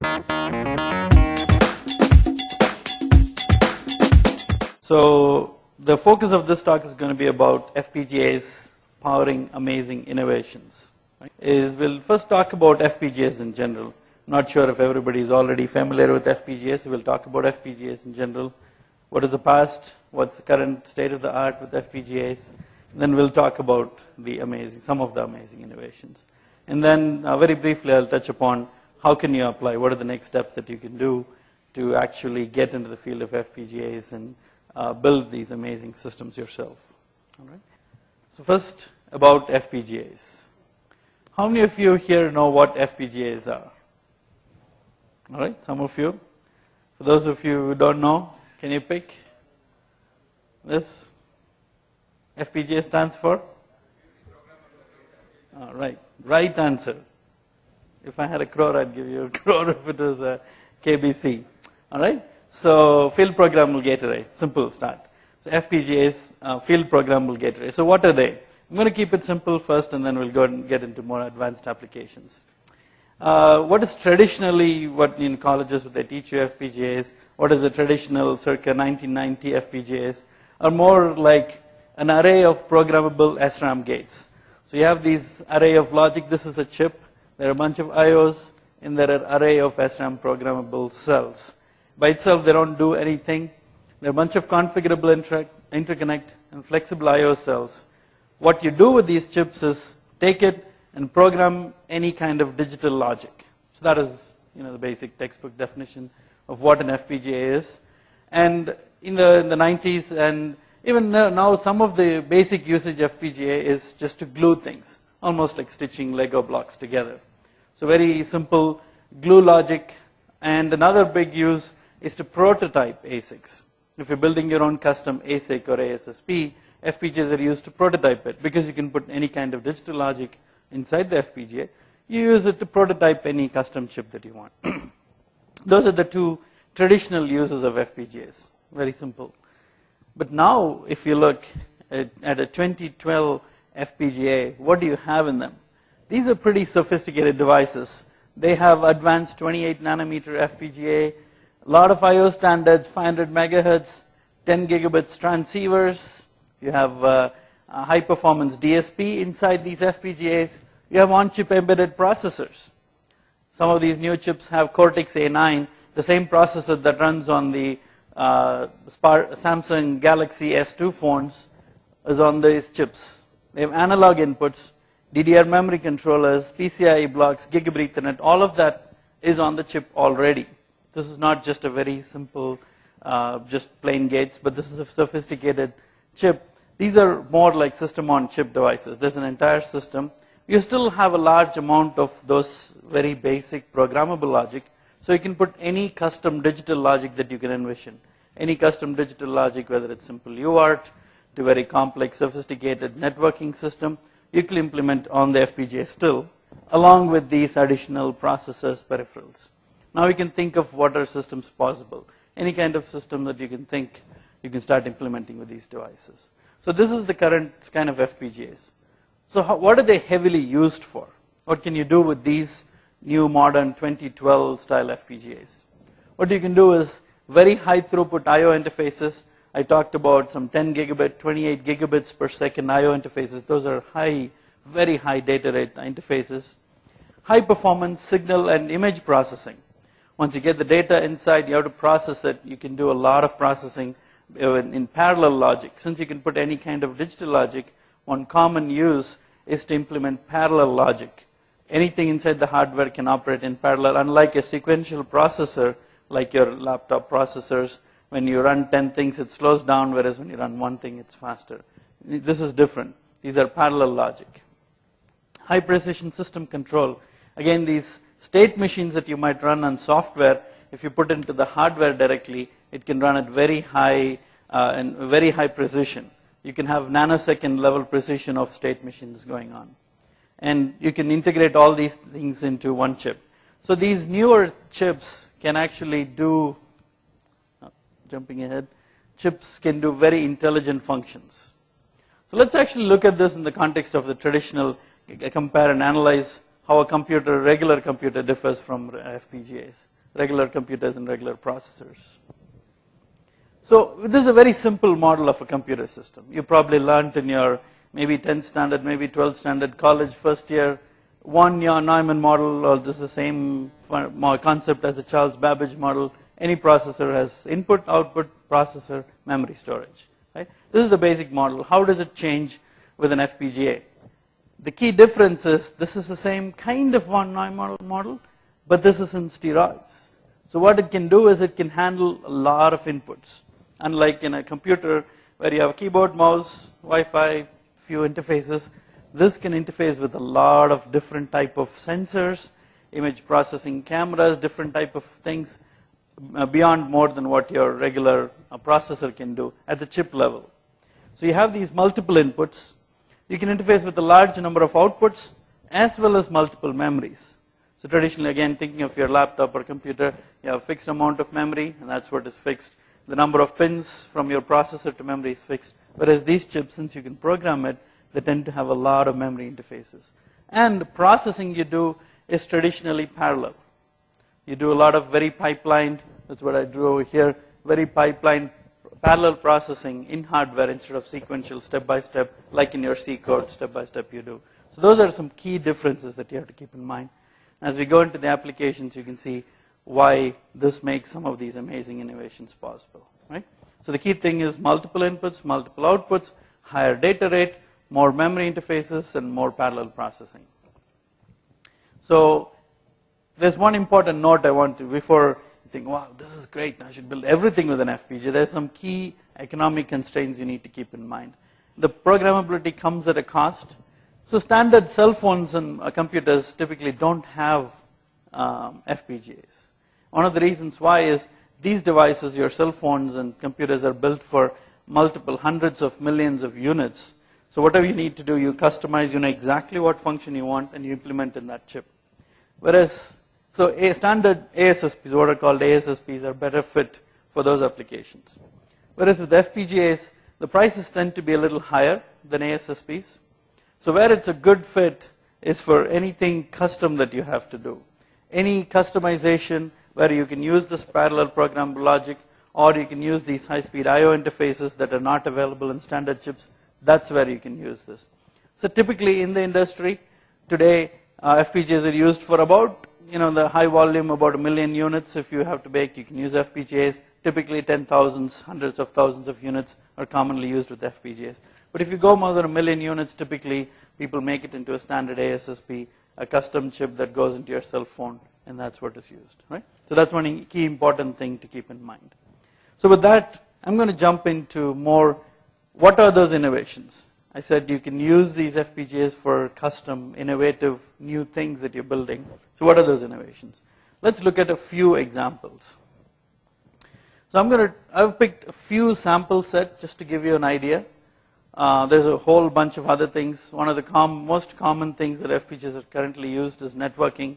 So the focus of this talk is going to be about FPGAs powering amazing innovations. Right? We'll first talk about FPGAs in general. Not sure if everybody is already familiar with FPGAs, so we'll talk about FPGAs in general. What is the past? What's the current state of the art with FPGAs? And then we'll talk about some of the amazing innovations. And then very briefly I'll touch upon how can you apply, what are the next steps that you can do to actually get into the field of FPGAs and build these amazing systems yourself. All right. So first about FPGAs. How many of you here know what FPGAs are? All right, some of you. For those of you who don't know, can you pick this? FPGA stands for? All right, right answer. If I had a crore, I'd give you a crore if it was a KBC. All right. So field-programmable gate array, simple start. So FPGAs, field-programmable gate array. So what are they? I'm going to keep it simple first, and then we'll go and get into more advanced applications. What is traditionally what in colleges they teach you FPGAs? What is the traditional circa 1990 FPGAs? Are more like an array of programmable SRAM gates. So you have these array of logic. This is a chip. There are a bunch of IOs, and there are array of SRAM programmable cells. By itself, they don't do anything. There are a bunch of configurable interconnect and flexible IO cells. What you do with these chips is take it and program any kind of digital logic. So that is, the basic textbook definition of what an FPGA is. And in the 90s, and even now, some of the basic usage of FPGA is just to glue things, almost like stitching Lego blocks together. So very simple glue logic. And another big use is to prototype ASICs. If you're building your own custom ASIC or ASSP, FPGAs are used to prototype it because you can put any kind of digital logic inside the FPGA. You use it to prototype any custom chip that you want. Those are the two traditional uses of FPGAs. Very simple. But now, if you look at a 2012 FPGA, what do you have in them? These are pretty sophisticated devices. They have advanced 28 nanometer FPGA, a lot of IO standards, 500 megahertz, 10 gigabits transceivers. You have high performance DSP inside these FPGAs. You have on-chip embedded processors. Some of these new chips have Cortex A9, the same processor that runs on the Samsung Galaxy S2 phones is on these chips. They have analog inputs, DDR memory controllers, PCIe blocks, Gigabit Ethernet, all of that is on the chip already. This is not just a very simple, just plain gates, but this is a sophisticated chip. These are more like system-on-chip devices. There's an entire system. You still have a large amount of those very basic programmable logic, so you can put any custom digital logic that you can envision. Any custom digital logic, whether it's simple UART to very complex, sophisticated networking system, you can implement on the FPGA still, along with these additional processors, peripherals. Now we can think of what are systems possible. Any kind of system that you can think, you can start implementing with these devices. So this is the current kind of FPGAs. So what are they heavily used for? What can you do with these new modern 2012 style FPGAs? What you can do is very high throughput IO interfaces. I talked about some 10 gigabit, 28 gigabits per second IO interfaces. Those are high, very high data rate interfaces. High performance signal and image processing. Once you get the data inside, you have to process it. You can do a lot of processing in parallel logic. Since you can put any kind of digital logic, one common use is to implement parallel logic. Anything inside the hardware can operate in parallel, unlike a sequential processor, like your laptop processors. When you run 10 things, it slows down, whereas when you run one thing, it's faster. This is different. These are parallel logic. High precision system control. Again, these state machines that you might run on software, if you put into the hardware directly, it can run at very high and very high precision. You can have nanosecond level precision of state machines going on. And you can integrate all these things into one chip. So these newer chips can actually do, jumping ahead, chips can do very intelligent functions. So let's actually look at this in the context of the traditional, compare and analyze how a regular computer differs from FPGAs, regular computers and regular processors. So this is a very simple model of a computer system. You probably learned in your maybe 10th standard, maybe 12th standard, college first year, one Neumann model, or this is the same concept as the Charles Babbage model. Any processor has input, output, processor, memory, storage. Right? This is the basic model. How does it change with an FPGA? The key difference is this is the same kind of von Neumann model, but this is in steroids. So what it can do is it can handle a lot of inputs. Unlike in a computer where you have a keyboard, mouse, Wi-Fi, few interfaces, this can interface with a lot of different type of sensors, image processing cameras, different type of things beyond more than what your regular processor can do at the chip level. So you have these multiple inputs. You can interface with a large number of outputs as well as multiple memories. So traditionally, again, thinking of your laptop or computer, you have a fixed amount of memory, and that's what is fixed. The number of pins from your processor to memory is fixed. Whereas these chips, since you can program it, they tend to have a lot of memory interfaces. And processing you do is traditionally parallel. You do a lot of very pipelined, that's what I drew over here, very pipelined parallel processing in hardware instead of sequential step by step, like in your C code, step by step you do. So those are some key differences that you have to keep in mind. As we go into the applications, you can see why this makes some of these amazing innovations possible. Right? So the key thing is multiple inputs, multiple outputs, higher data rate, more memory interfaces, and more parallel processing. So there's one important note I want to, before you think, wow, this is great, I should build everything with an FPGA. There's some key economic constraints you need to keep in mind. The programmability comes at a cost. So standard cell phones and computers typically don't have FPGAs. One of the reasons why is these devices, your cell phones and computers, are built for multiple hundreds of millions of units. So whatever you need to do, you customize, you know exactly what function you want, and you implement in that chip. Whereas, so a standard ASSPs, what are called ASSPs, are better fit for those applications. Whereas with FPGAs, the prices tend to be a little higher than ASSPs. So where it's a good fit is for anything custom that you have to do. Any customization where you can use this parallel programmable logic, or you can use these high-speed I/O interfaces that are not available in standard chips, that's where you can use this. So typically in the industry today, FPGAs are used for about, the high volume, about 1 million units. If you have to bake, you can use FPGAs. Typically 10,000s, hundreds of thousands of units are commonly used with FPGAs. But if you go more than 1 million units, typically people make it into a standard ASSP, a custom chip that goes into your cell phone, and that's what is used, right? So that's one key important thing to keep in mind. So with that, I'm going to jump into more, what are those innovations? I said you can use these FPGAs for custom, innovative, new things that you're building. So what are those innovations? Let's look at a few examples. So I've picked a few sample sets just to give you an idea. There's a whole bunch of other things. One of the most common things that FPGAs are currently used is networking.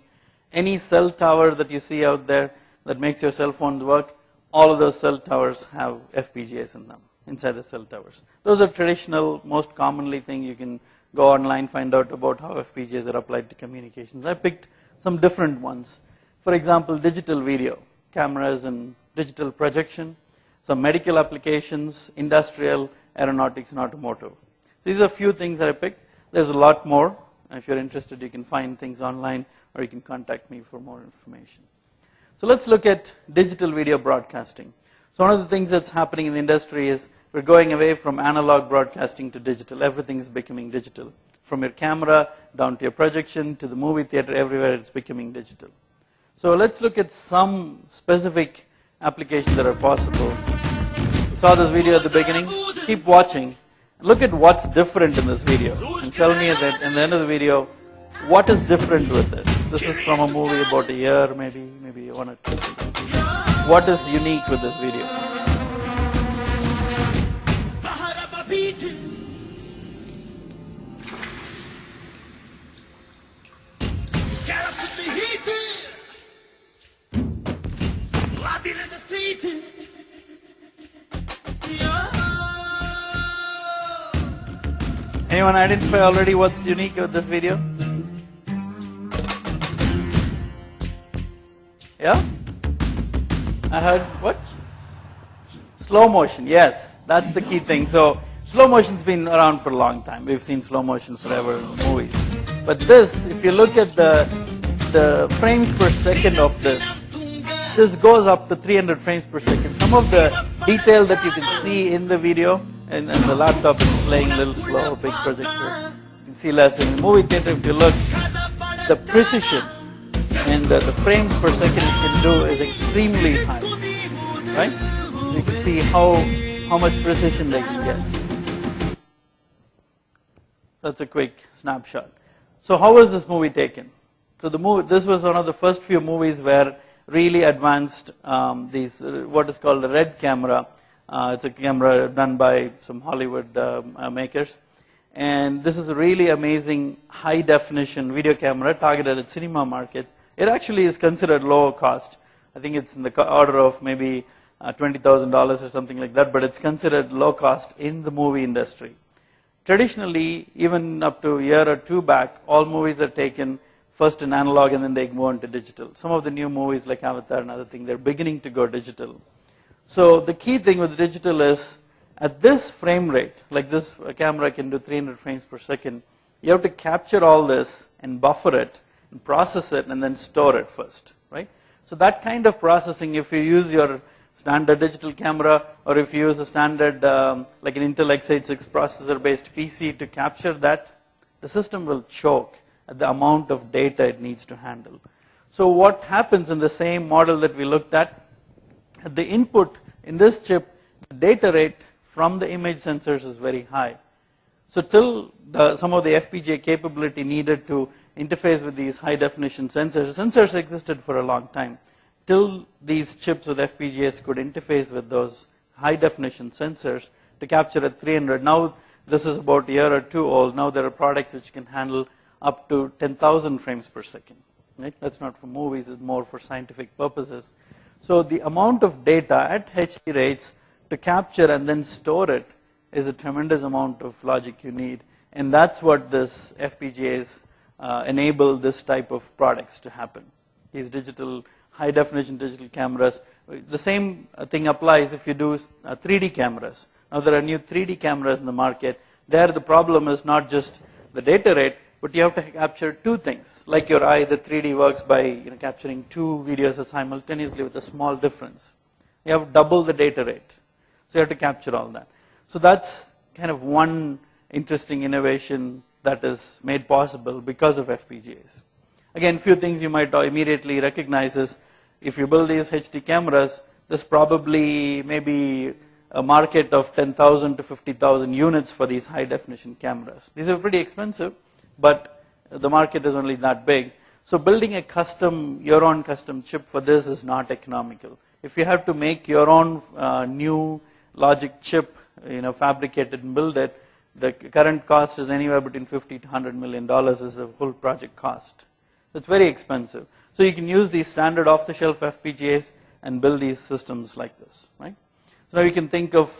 Any cell tower that you see out there that makes your cell phones work, all of those cell towers have FPGAs in them, inside the cell towers. Those are traditional, most commonly thing. You can go online, find out about how FPGAs are applied to communications. I picked some different ones. For example, digital video, cameras and digital projection, some medical applications, industrial, aeronautics, and automotive. So these are a few things that I picked. There's a lot more. If you're interested, you can find things online, or you can contact me for more information. So let's look at digital video broadcasting. So one of the things that's happening in the industry is we're going away from analog broadcasting to digital. Everything is becoming digital. From your camera down to your projection to the movie theater, everywhere it's becoming digital. So let's look at some specific applications that are possible. You saw this video at the beginning. Keep watching. Look at what's different in this video. And tell me at the end of the video, what is different with this? This is from a movie about a year, maybe 1 or 2. What is unique with this video? Anyone identify already what's unique with this video? Yeah? I heard what? Slow motion, yes, that's the key thing. So slow motion's been around for a long time. We've seen slow motion forever in movies. But this, if you look at the frames per second of this goes up to 300 frames per second. Some of the detail that you can see in the video, and the laptop is playing a little slow, big projector. You can see less in the movie theater. If you look, the precision and the frames per second it can do is extremely high, right? You can see how much precision they can get. That's a quick snapshot. So how was this movie taken? So this was one of the first few movies where really advanced these what is called a red camera. It's a camera done by some Hollywood makers, and this is a really amazing high definition video camera targeted at cinema market. It actually is considered low cost. I think it's in the order of maybe $20,000 or something like that, but it's considered low cost in the movie industry. Traditionally, even up to a year or two back, all movies are taken first in analog and then they go into digital. Some of the new movies like Avatar and other things, they're beginning to go digital. So the key thing with digital is at this frame rate, like this camera can do 300 frames per second, you have to capture all this and buffer it and process it and then store it first, right? So that kind of processing, if you use your standard digital camera or if you use a standard like an Intel x86 processor based PC to capture that, the system will choke at the amount of data it needs to handle. So what happens in the same model that we looked at the input in this chip, the data rate from the image sensors is very high. So till some of the FPGA capability needed to interface with these high definition sensors existed for a long time. Till these chips with FPGAs could interface with those high definition sensors to capture at 300. Now this is about a year or two old. Now there are products which can handle up to 10,000 frames per second. Right? That's not for movies, it's more for scientific purposes. So the amount of data at HD rates to capture and then store it is a tremendous amount of logic you need. And that's what this FPGAs enable this type of products to happen. These digital, high definition digital cameras. The same thing applies if you do 3D cameras. Now there are new 3D cameras in the market. There the problem is not just the data rate, but you have to capture two things. Like your eye, the 3D works by capturing two videos simultaneously with a small difference. You have double the data rate. So you have to capture all that. So that's kind of one interesting innovation that is made possible because of FPGAs. Again, few things you might immediately recognize is if you build these HD cameras, there's probably maybe a market of 10,000 to 50,000 units for these high definition cameras. These are pretty expensive, but the market is only that big. So building your own custom chip for this is not economical. If you have to make your own new logic chip, fabricated and build it, the current cost is anywhere between $50 to $100 million is the whole project cost. It's very expensive. So you can use these standard off-the-shelf FPGAs and build these systems like this, right? So now you can think of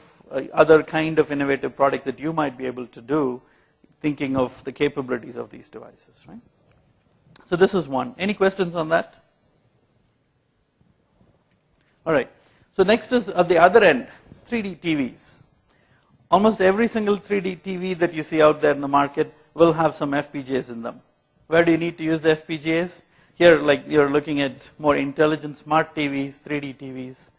other kind of innovative products that you might be able to do, thinking of the capabilities of these devices, right? So this is one. Any questions on that? All right. So next is at the other end, 3D TVs. Almost every single 3D TV that you see out there in the market will have some FPGAs in them. Where do you need to use the FPGAs? Here, like you're looking at more intelligent smart TVs, 3D TVs.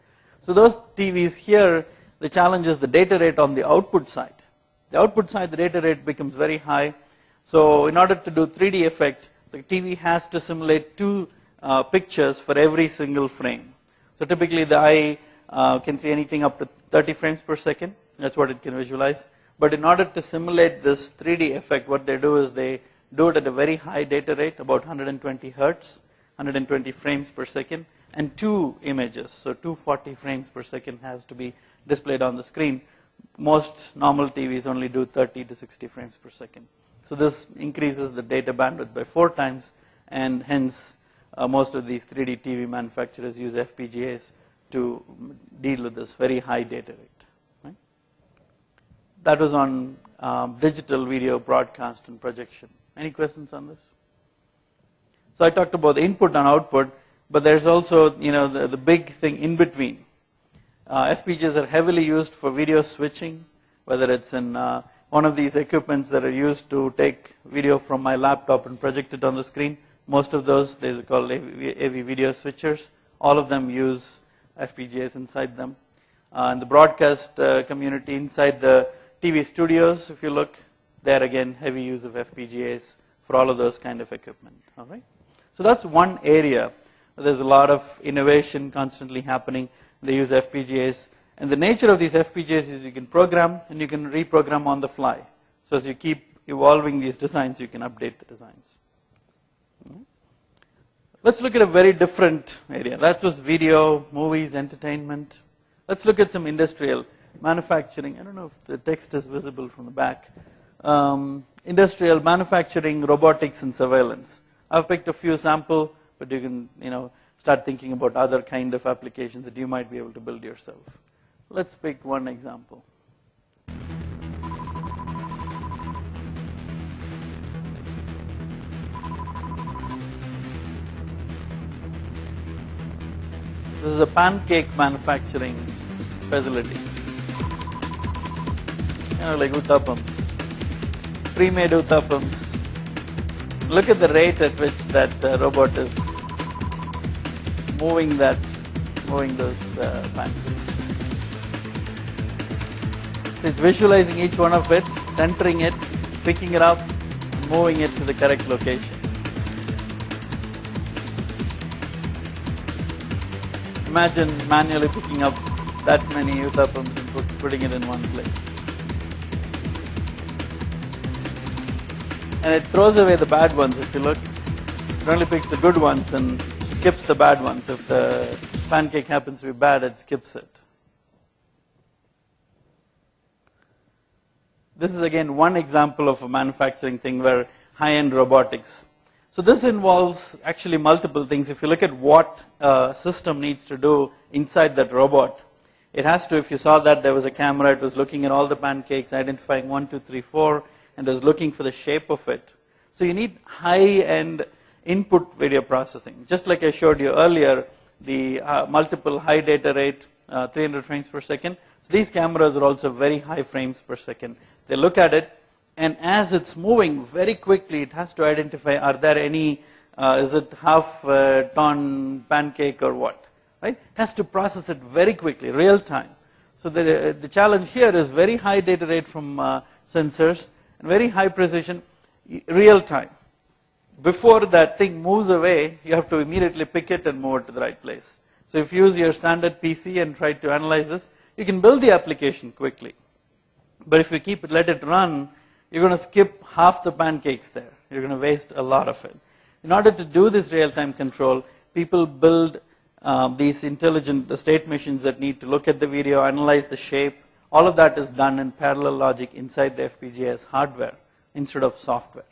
So those TVs here, the challenge is the data rate on the output side. The output side, the data rate becomes very high. So in order to do 3D effect, the TV has to simulate two pictures for every single frame. So typically the eye can see anything up to 30 frames per second. That's what it can visualize. But in order to simulate this 3D effect, what they do is they do it at a very high data rate, about 120 hertz, 120 frames per second, and two images. So 240 frames per second has to be displayed on the screen. Most normal TVs only do 30 to 60 frames per second. So this increases the data bandwidth by 4 times, and hence most of these 3D TV manufacturers use FPGAs to deal with this very high data rate. Right? That was on digital video broadcast and projection. Any questions on this? So I talked about the input and output. but there's also the big thing in between. FPGAs are heavily used for video switching, whether it's in one of these equipments that are used to take video from my laptop and project it on the screen. Most of those, they are called AV video switchers. All of them use FPGAs inside them. And the broadcast community inside the TV studios, if you look, there again, heavy use of FPGAs for all of those kind of equipment. All right. So that's one area. There's a lot of innovation constantly happening. They use FPGAs. And the nature of these FPGAs is you can program and you can reprogram on the fly. So as you keep evolving these designs, you can update the designs. Let's look at a very different area. That was video, movies, entertainment. Let's look at some industrial manufacturing. I don't know if the text is visible from the back. Industrial manufacturing, robotics, and surveillance. I've picked a few sample, but you can start thinking about other kind of applications that you might be able to build yourself. Let's pick one example. This is a pancake manufacturing facility. Like uttappams, pre-made uttappams. Look at the rate at which that robot is moving those pancakes. So it's visualizing each one of it, centering it, picking it up, and moving it to the correct location. Imagine manually picking up that many uttappams and putting it in one place. And it throws away the bad ones. If you look, it only picks the good ones and skips the bad ones. If the pancake happens to be bad, it skips it. This is again one example of a manufacturing thing where high-end robotics. So this involves actually multiple things. If you look at what a system needs to do inside that robot, it has to, if you saw that there was a camera, it was looking at all the pancakes, identifying 1, 2, 3, 4, and was looking for the shape of it. So you need high-end input video processing. Just like I showed you earlier, the multiple high data rate, 300 frames per second. So these cameras are also very high frames per second. They look at it, and as it's moving very quickly, it has to identify, are there any, is it half ton pancake or what? Right? It has to process it very quickly, real time. So the challenge here is very high data rate from sensors and very high precision, real time. Before that thing moves away, you have to immediately pick it and move it to the right place. So if you use your standard PC and try to analyze this, you can build the application quickly. But if you let it run, you're going to skip half the pancakes there. You're going to waste a lot of it. In order to do this real-time control, people build these intelligent state machines that need to look at the video, analyze the shape. All of that is done in parallel logic inside the FPGA as hardware instead of software.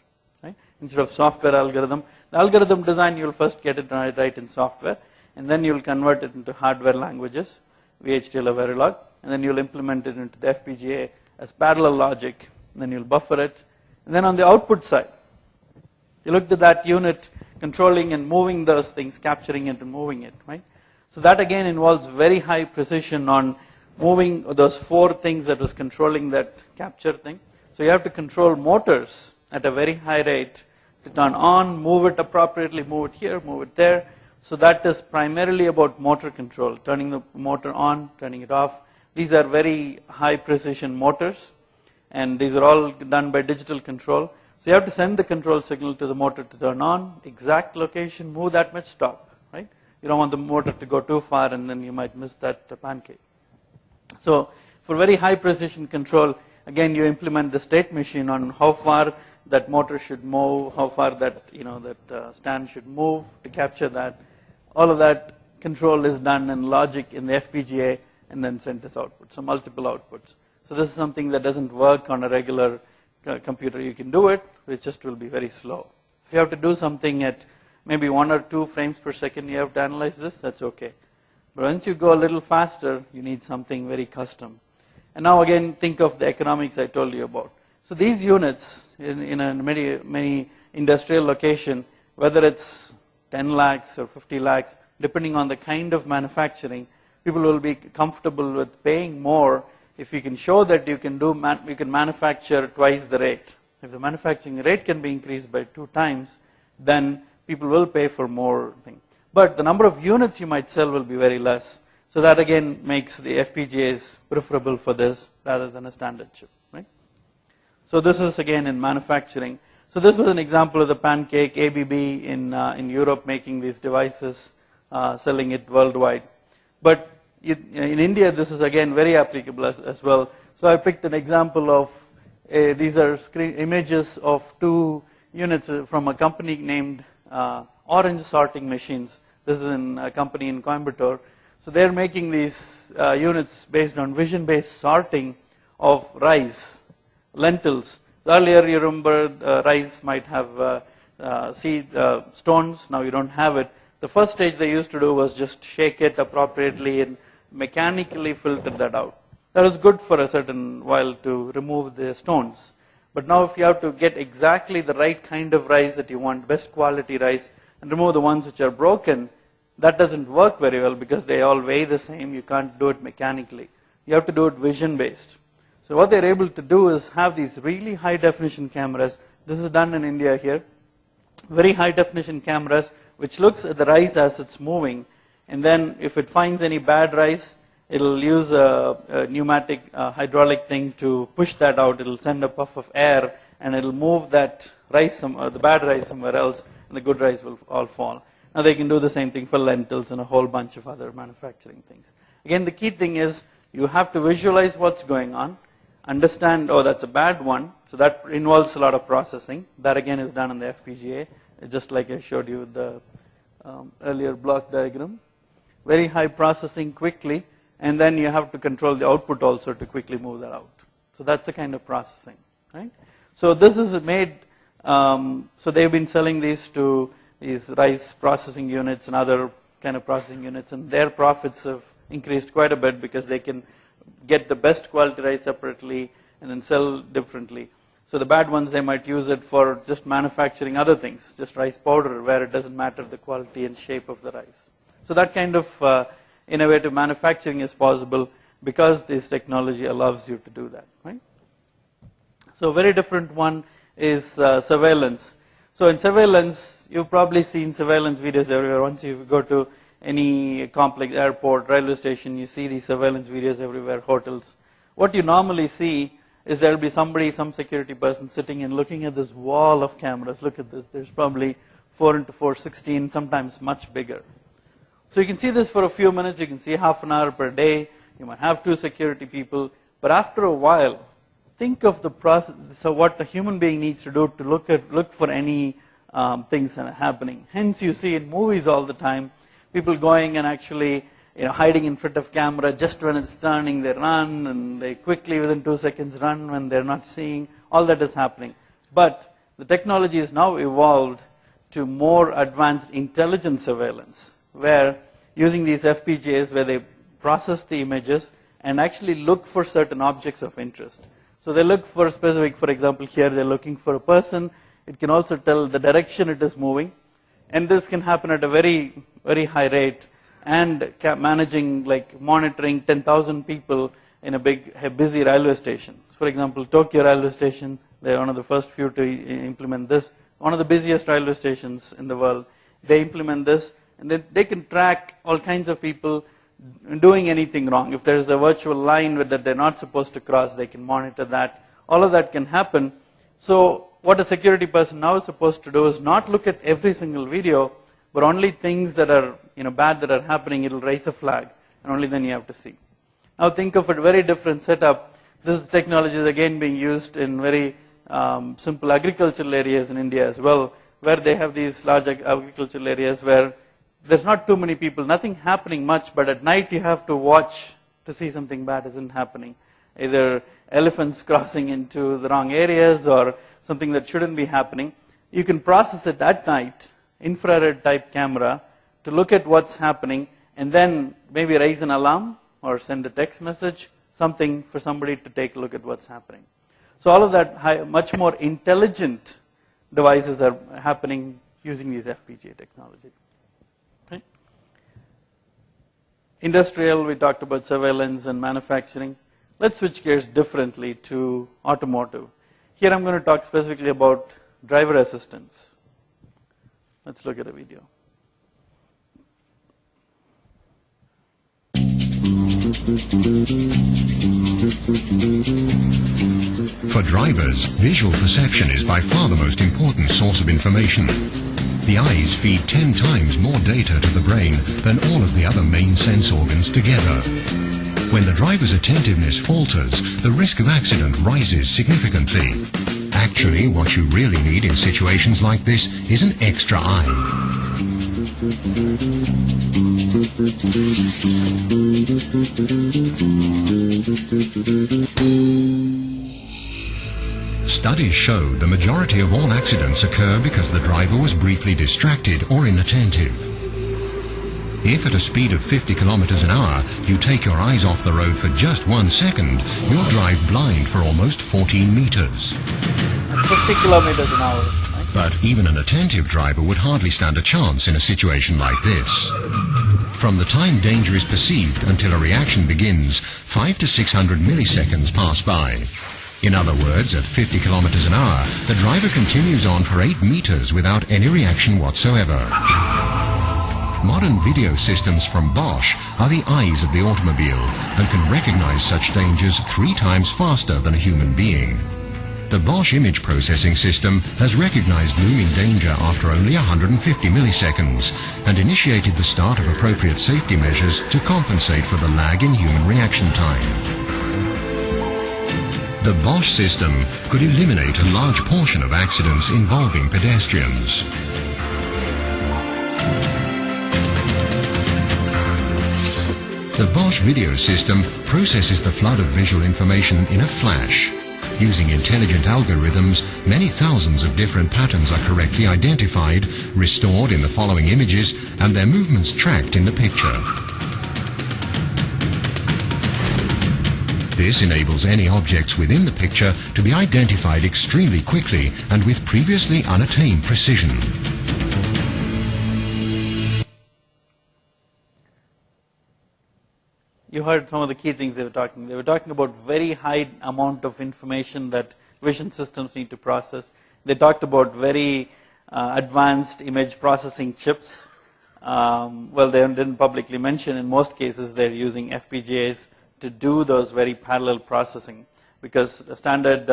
Right? Instead of software algorithm, the algorithm design, you'll first get it right in software, and then you'll convert it into hardware languages, VHDL or Verilog, and then you'll implement it into the FPGA as parallel logic, and then you'll buffer it. And then on the output side, you looked at that unit controlling and moving those things, capturing it and moving it, right? So that again involves very high precision on moving those 4 things that was controlling that capture thing. So you have to control motors at a very high rate to turn on, move it appropriately, move it here, move it there. So that is primarily about motor control, turning the motor on, turning it off. These are very high precision motors, and these are all done by digital control. So you have to send the control signal to the motor to turn on, exact location, move that much, stop, right? You don't want the motor to go too far and then you might miss that pancake. So for very high precision control, again you implement the state machine on how far that motor should move, how far that stand should move to capture that. All of that control is done in logic in the FPGA and then sent as output, so multiple outputs. So this is something that doesn't work on a regular computer. You can do it, it just will be very slow. If you have to do something at maybe 1 or 2 frames per second, you have to analyze this, that's okay. But once you go a little faster, you need something very custom. And now again, think of the economics I told you about. So these units in many industrial location, whether it's 10 lakhs or 50 lakhs, depending on the kind of manufacturing, people will be comfortable with paying more if you can show that you can manufacture twice the rate. If the manufacturing rate can be increased by 2 times, then people will pay for more thing. But the number of units you might sell will be very less. So that again makes the FPGAs preferable for this rather than a standard chip, right? So this is again in manufacturing. So this was an example of the Pancake ABB in Europe making these devices, selling it worldwide. But in India, this is again very applicable as well. So I picked an example of these are images of 2 units from a company named Orange Sorting Machines. This is a company in Coimbatore. So they're making these units based on vision-based sorting of rice, lentils. So earlier, you remember rice might have seed stones. Now you don't have it. The first stage they used to do was just shake it appropriately and mechanically filter that out. That was good for a certain while to remove the stones. But now if you have to get exactly the right kind of rice that you want, best quality rice, and remove the ones which are broken, that doesn't work very well because they all weigh the same. You can't do it mechanically. You have to do it vision based. So what they're able to do is have these really high definition cameras. This is done in India here. Very high definition cameras which looks at the rice as it's moving, and then if it finds any bad rice, it'll use a pneumatic hydraulic thing to push that out. It'll send a puff of air and it'll move that rice, the bad rice somewhere else, and the good rice will all fall. Now they can do the same thing for lentils and a whole bunch of other manufacturing things. Again, the key thing is you have to visualize what's going on, understand, oh, that's a bad one. So that involves a lot of processing. That again is done in the FPGA, just like I showed you the earlier block diagram. Very high processing quickly, and then you have to control the output also to quickly move that out. So that's the kind of processing, right? So this is made, so they've been selling these to these rice processing units and other kind of processing units, and their profits have increased quite a bit because they can get the best quality rice separately and then sell differently. So the bad ones, they might use it for just manufacturing other things, just rice powder, where it doesn't matter the quality and shape of the rice. So that kind of innovative manufacturing is possible because this technology allows you to do that, right? So a very different one is surveillance. So in surveillance, you've probably seen surveillance videos everywhere. Once you go to any complex airport, railway station, you see these surveillance videos everywhere, hotels. What you normally see is there'll be somebody, some security person sitting and looking at this wall of cameras. Look at this. There's probably 4 into 4, 16, sometimes much bigger. So you can see this for a few minutes. You can see half an hour per day. You might have 2 security people. But after a while, think of the process. So what the human being needs to do to look for any things that are happening. Hence, you see in movies all the time, people going and actually hiding in front of camera. Just when it's turning, they run, and they quickly within 2 seconds run when they're not seeing. All that is happening. But the technology is now evolved to more advanced intelligent surveillance, where using these FPGAs, where they process the images and actually look for certain objects of interest. So they look for specific, for example, here they're looking for a person. It can also tell the direction it is moving. And this can happen at a very, very high rate, and managing, like monitoring 10,000 people in a busy railway station. So for example, Tokyo railway station, they're one of the first few to implement this. One of the busiest railway stations in the world. They implement this, and then they can track all kinds of people doing anything wrong. If there's a virtual line that they're not supposed to cross, they can monitor that. All of that can happen. So what a security person now is supposed to do is not look at every single video, but only things that are bad that are happening. It'll raise a flag, and only then you have to see. Now think of a very different setup. This technology is again being used in very simple agricultural areas in India as well, where they have these large agricultural areas where there's not too many people, nothing happening much, but at night you have to watch to see something bad isn't happening. Either elephants crossing into the wrong areas or something that shouldn't be happening. You can process it at night, infrared type camera, to look at what's happening, and then maybe raise an alarm or send a text message, something for somebody to take a look at what's happening. So all of that much more intelligent devices are happening using these FPGA technology. Okay. Industrial, we talked about surveillance and manufacturing. Let's switch gears differently to automotive. Here I'm going to talk specifically about driver assistance. Let's look at a video. For drivers, visual perception is by far the most important source of information. The eyes feed 10 times more data to the brain than all of the other main sense organs together. When the driver's attentiveness falters, the risk of accident rises significantly. Actually, what you really need in situations like this is an extra eye. Studies show the majority of all accidents occur because the driver was briefly distracted or inattentive. If at a speed of 50 kilometers an hour you take your eyes off the road for just 1 second, you'll drive blind for almost 14 meters. 50 kilometers an hour. Right? But even an attentive driver would hardly stand a chance in a situation like this. From the time danger is perceived until a reaction begins, 500 to 600 milliseconds pass by. In other words, at 50 kilometers an hour, the driver continues on for 8 meters without any reaction whatsoever. Modern video systems from Bosch are the eyes of the automobile and can recognize such dangers 3 times faster than a human being. The Bosch image processing system has recognized looming danger after only 150 milliseconds and initiated the start of appropriate safety measures to compensate for the lag in human reaction time. The Bosch system could eliminate a large portion of accidents involving pedestrians. The Bosch video system processes the flood of visual information in a flash. Using intelligent algorithms, many thousands of different patterns are correctly identified, restored in the following images, and their movements tracked in the picture. This enables any objects within the picture to be identified extremely quickly and with previously unattained precision. You heard some of the key things they were talking. They were talking about very high amount of information that vision systems need to process. They talked about very advanced image processing chips. Well, they didn't publicly mention. In most cases, they're using Fpgas to do those very parallel processing, because standard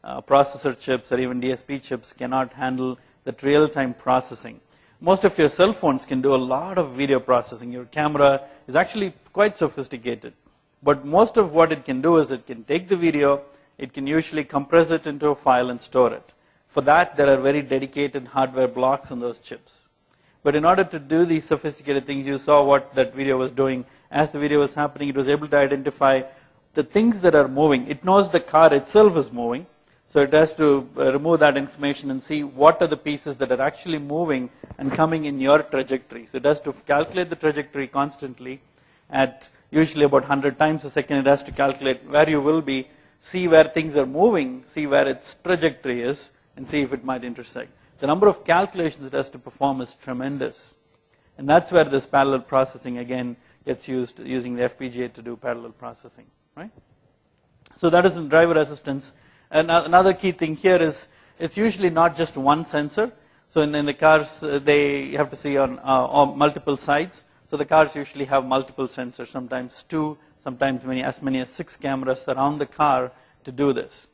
processor chips or even DSP chips cannot handle that real-time processing. Most of your cell phones can do a lot of video processing. Your camera is actually quite sophisticated. But most of what it can do is it can take the video, it can usually compress it into a file and store it. For that, there are very dedicated hardware blocks on those chips. But in order to do these sophisticated things, you saw what that video was doing. As the video was happening, it was able to identify the things that are moving. It knows the car itself is moving. So it has to remove that information and see what are the pieces that are actually moving and coming in your trajectory. So it has to calculate the trajectory constantly at usually about 100 times a second. It has to calculate where you will be, see where things are moving, see where its trajectory is, and see if it might intersect. The number of calculations it has to perform is tremendous. And that's where this parallel processing again gets used, using the FPGA to do parallel processing, right? So that is in driver assistance. And another key thing here is it's usually not just one sensor. So in the cars, they have to see on multiple sides. So the cars usually have multiple sensors, sometimes 2, sometimes as many as 6 cameras around the car to do this.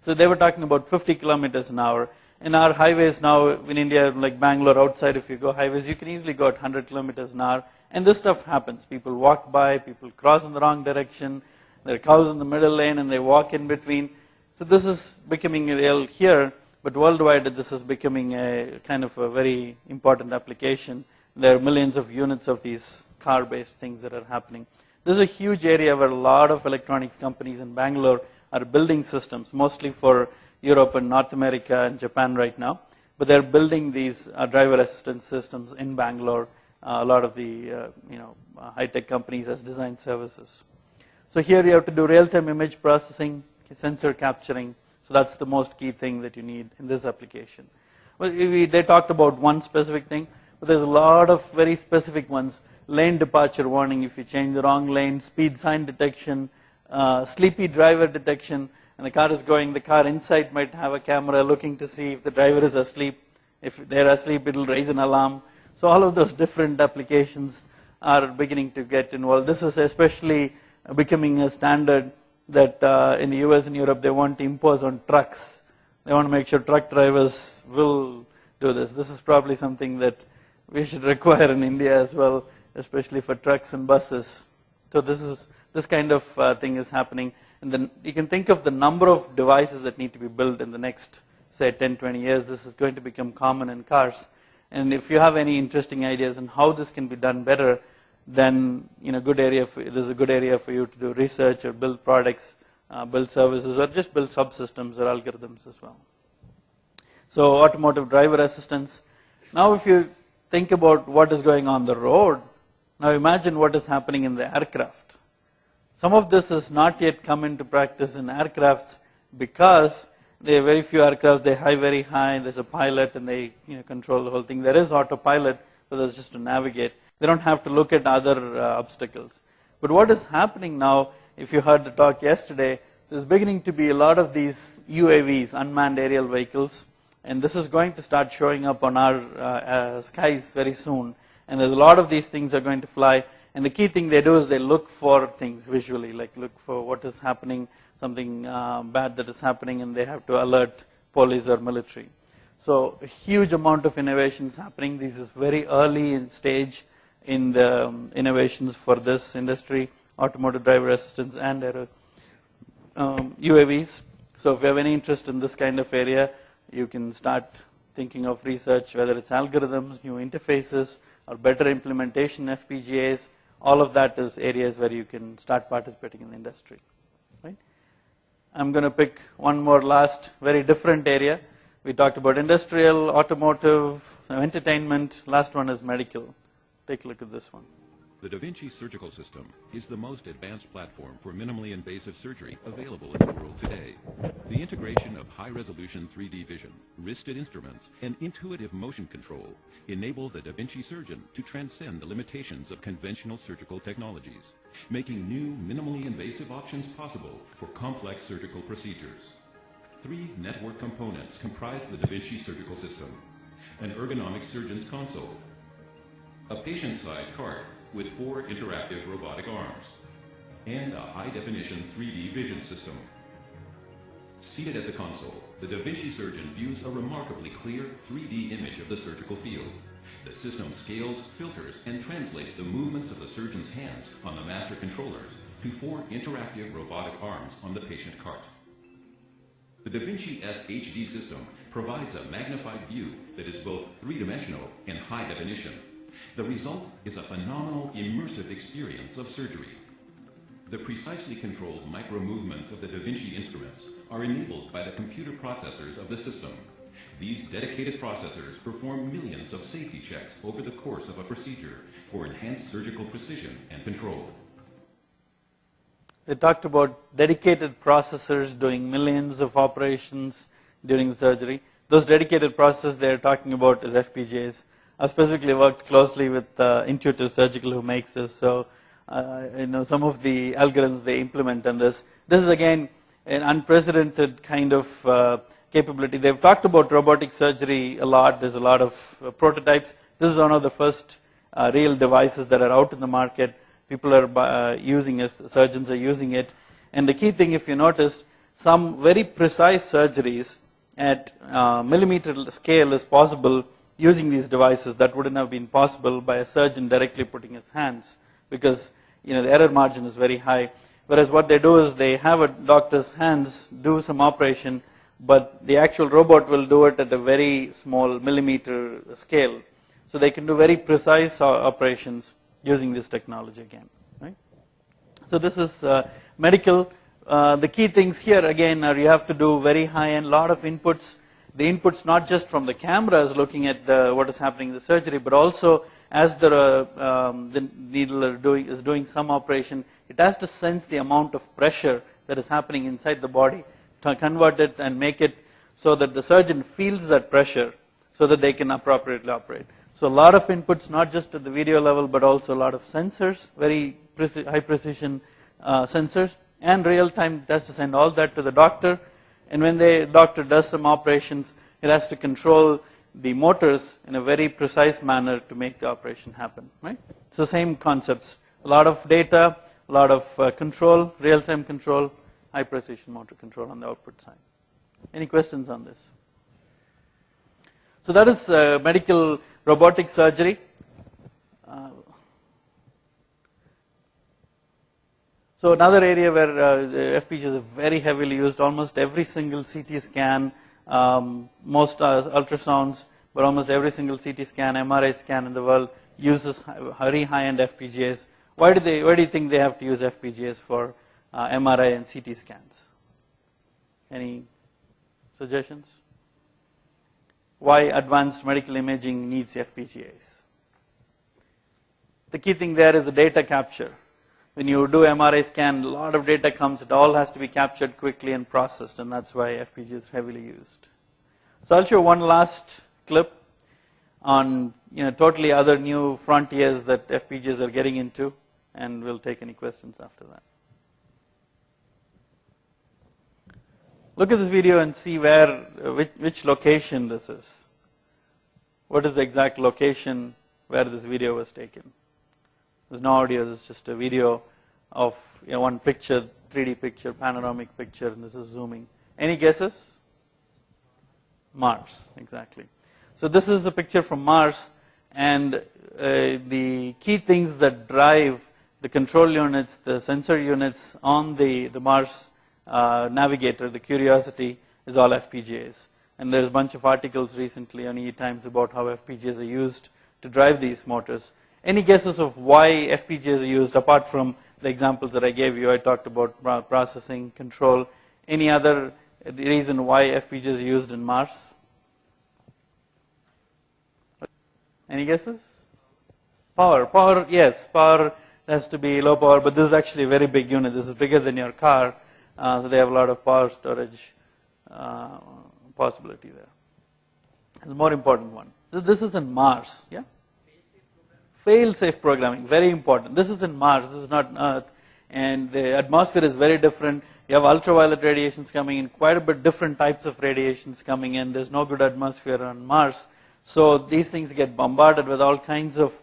So they were talking about 50 kilometers an hour. In our highways now in India, like Bangalore, outside if you go highways, you can easily go at 100 kilometers an hour. And this stuff happens. People walk by, people cross in the wrong direction. There are cows in the middle lane and they walk in between. So this is becoming real here, but worldwide this is becoming a kind of a very important application. There are millions of units of these car-based things that are happening. This is a huge area where a lot of electronics companies in Bangalore are building systems, mostly for Europe and North America and Japan right now. But they're building these driver assistance systems in Bangalore. A lot of the high-tech companies as design services. So here you have to do real-time image processing, sensor capturing. So that's the most key thing that you need in this application. Well, they talked about one specific thing, but there's a lot of very specific ones. lane departure warning if you change the wrong lane, speed sign detection, sleepy driver detection, and the car is going, the car inside might have a camera looking to see if the driver is asleep. If they're asleep, it will raise an alarm. So all of those different applications are beginning to get involved. This is especially becoming a standard that in the US and Europe they want to impose on trucks. They want to make sure truck drivers will do this. This is probably something that we should require in India as well, especially for trucks and buses. So this kind of thing is happening. And then you can think of the number of devices that need to be built in the next, say, 10, 20 years. This is going to become common in cars. And if you have any interesting ideas on how this can be done better, then this is a good area for you to do research or build products, build services, or just build subsystems or algorithms as well. So automotive driver assistance. Now if you think about what is going on the road, now imagine what is happening in the aircraft. Some of this has not yet come into practice in aircrafts because there are very few aircraft, they high very high, there's a pilot and they control the whole thing. There is autopilot, but that's just to navigate. They don't have to look at other obstacles. But what is happening now, if you heard the talk yesterday, there's beginning to be a lot of these UAVs, unmanned aerial vehicles, and this is going to start showing up on our skies very soon. And there's a lot of these things are going to fly. And the key thing they do is they look for things visually, like look for what is happening, something bad that is happening, and they have to alert police or military. So a huge amount of innovations happening. This is very early in stage in the innovations for this industry, automotive driver assistance and UAVs. So if you have any interest in this kind of area, you can start thinking of research, whether it's algorithms, new interfaces, or better implementation FPGAs. All of that is areas where you can start participating in the industry. Right? I'm going to pick one more last, very different area. We talked about industrial, automotive, entertainment. Last one is medical. Take a look at this one. The Davinci surgical system is the most advanced platform for minimally invasive surgery available in the world today. The integration of high-resolution 3D vision, wristed instruments, and intuitive motion control enable the Davinci surgeon to transcend the limitations of conventional surgical technologies, making new minimally invasive options possible for complex surgical procedures. 3 network components comprise the Davinci surgical system: an ergonomic surgeon's console, a patient-side cart with 4 interactive robotic arms, and a high-definition 3D vision system. Seated at the console, the Davinci surgeon views a remarkably clear 3D image of the surgical field. The system scales, filters, and translates the movements of the surgeon's hands on the master controllers to 4 interactive robotic arms on the patient cart. The Davinci S HD system provides a magnified view that is both 3-dimensional and high definition. The result is a phenomenal, immersive experience of surgery. The precisely controlled micro-movements of the Davinci instruments are enabled by the computer processors of the system. These dedicated processors perform millions of safety checks over the course of a procedure for enhanced surgical precision and control. They talked about dedicated processors doing millions of operations during the surgery. Those dedicated processors they're talking about is FPGAs. I specifically worked closely with Intuitive Surgical who makes this, so some of the algorithms they implement on this. This is again an unprecedented kind of capability. They've talked about robotic surgery a lot. There's a lot of prototypes. This is one of the first real devices that are out in the market. People are using it, surgeons are using it. And the key thing, if you noticed, some very precise surgeries at millimeter scale is possible using these devices that wouldn't have been possible by a surgeon directly putting his hands, because the error margin is very high. Whereas what they do is they have a doctor's hands do some operation, but the actual robot will do it at a very small millimeter scale. So they can do very precise operations using this technology again. Right? So this is medical. The key things here again are you have to do very high-end, lot of inputs. The inputs not just from the cameras looking at what is happening in the surgery, but also as the needle is doing some operation, it has to sense the amount of pressure that is happening inside the body, to convert it and make it so that the surgeon feels that pressure so that they can appropriately operate. So a lot of inputs, not just at the video level, but also a lot of sensors, very high precision sensors, and real-time has to send all that to the doctor. And when the doctor does some operations, it has to control the motors in a very precise manner to make the operation happen, right? So same concepts, a lot of data, a lot of control, real-time control, high precision motor control on the output side. Any questions on this? So that is medical robotic surgery. So another area where FPGAs are very heavily used, almost every single CT scan, most ultrasounds, but almost every single CT scan, MRI scan in the world uses very high-end FPGAs. Why do you think they have to use FPGAs for MRI and CT scans? Any suggestions? Why advanced medical imaging needs FPGAs? The key thing there is the data capture. When you do MRI scan, a lot of data comes, it all has to be captured quickly and processed, and that's why FPGAs are heavily used. So I'll show one last clip on totally other new frontiers that FPGAs are getting into, and we'll take any questions after that. Look at this video and see which location this is. What is the exact location where this video was taken? There's no audio, there's just a video of one picture, 3D picture, panoramic picture, and this is zooming. Any guesses? Mars, exactly. So this is a picture from Mars, and the key things that drive the control units, the sensor units on the Mars navigator, the Curiosity, is all FPGAs. And there's a bunch of articles recently on E-Times about how FPGAs are used to drive these motors. Any guesses of why FPGAs are used, apart from the examples that I gave you? I talked about processing, control. Any other reason why FPGAs are used in Mars? Any guesses? Power, yes, power has to be low power, but this is actually a very big unit. This is bigger than your car, so they have a lot of power storage possibility there. There's a more important one. So this is in Mars, yeah? Fail-safe programming, very important. This is in Mars, this is not Earth, and the atmosphere is very different. You have ultraviolet radiations coming in, quite a bit different types of radiations coming in. There's no good atmosphere on Mars, so these things get bombarded with all kinds of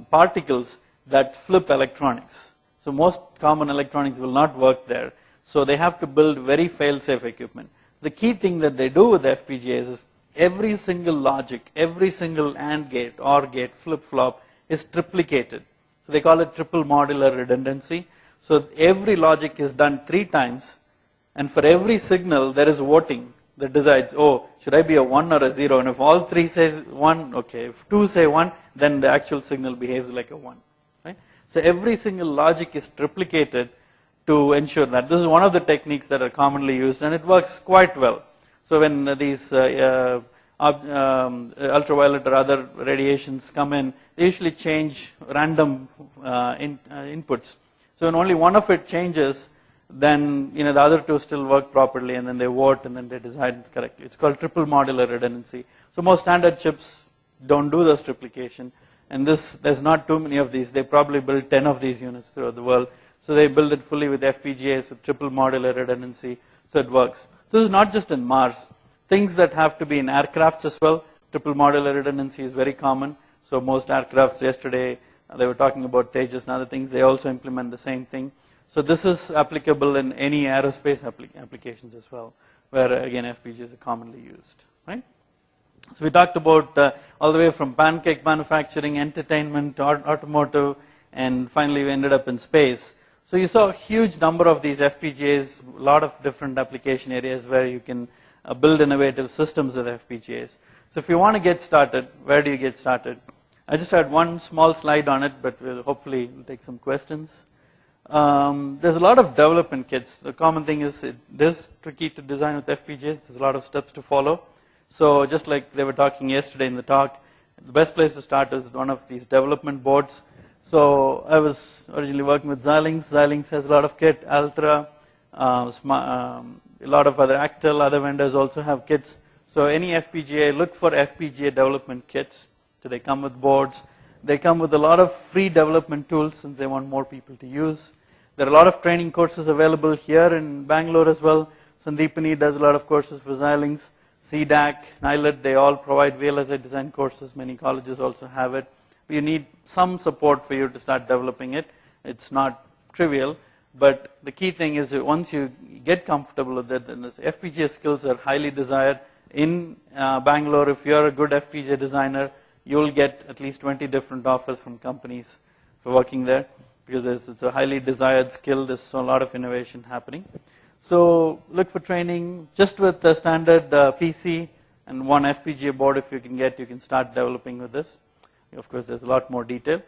particles that flip electronics. So most common electronics will not work there, so they have to build very fail-safe equipment. The key thing that they do with FPGAs is every single logic, every single AND gate, OR gate, flip-flop is triplicated. So they call it triple modular redundancy. So every logic is done 3 times, and for every signal there is voting that decides, oh, should I be a 1 or a 0? And if all 3 says 1, okay. If 2 say 1, then the actual signal behaves like a 1. Right? So every single logic is triplicated to ensure that. This is one of the techniques that are commonly used, and it works quite well. So when these ultraviolet or other radiations come in, they usually change random inputs. So when only one of it changes, then the other 2 still work properly, and then they vote, and then they decide correctly. It's called triple modular redundancy. So most standard chips don't do this triplication, and there's not too many of these. They probably build 10 of these units throughout the world. So they build it fully with FPGAs with triple modular redundancy, so it works. This is not just in Mars. Things that have to be in aircrafts as well, triple modular redundancy is very common. So most aircrafts, yesterday they were talking about Tejas and other things, they also implement the same thing. So this is applicable in any aerospace applications as well, where again FPGAs are commonly used. Right? So we talked about all the way from pancake manufacturing, entertainment, automotive, and finally we ended up in space. So you saw a huge number of these FPGAs, a lot of different application areas where you can build innovative systems with FPGAs. So if you want to get started, where do you get started? I just had one small slide on it, but hopefully we'll take some questions. There's a lot of development kits. The common thing is it is tricky to design with FPGAs. There's a lot of steps to follow. So just like they were talking yesterday in the talk, the best place to start is one of these development boards. So I was originally working with Xilinx. Xilinx has a lot of kit, Altra, a lot of other Actel, other vendors also have kits. So any FPGA, look for FPGA development kits. So they come with boards. They come with a lot of free development tools since they want more people to use. There are a lot of training courses available here in Bangalore as well. Sandeepani does a lot of courses for Xilinx. CDAC, NILET, they all provide VLSI design courses. Many colleges also have it. But you need some support for you to start developing it. It's not trivial, but the key thing is that once you get comfortable with it, then the FPGA skills are highly desired. In Bangalore, if you're a good FPGA designer, you'll get at least 20 different offers from companies for working there, because it's a highly desired skill. There's a lot of innovation happening. So look for training. Just with the standard PC and one FPGA board, if you can start developing with this. Of course, there's a lot more detail.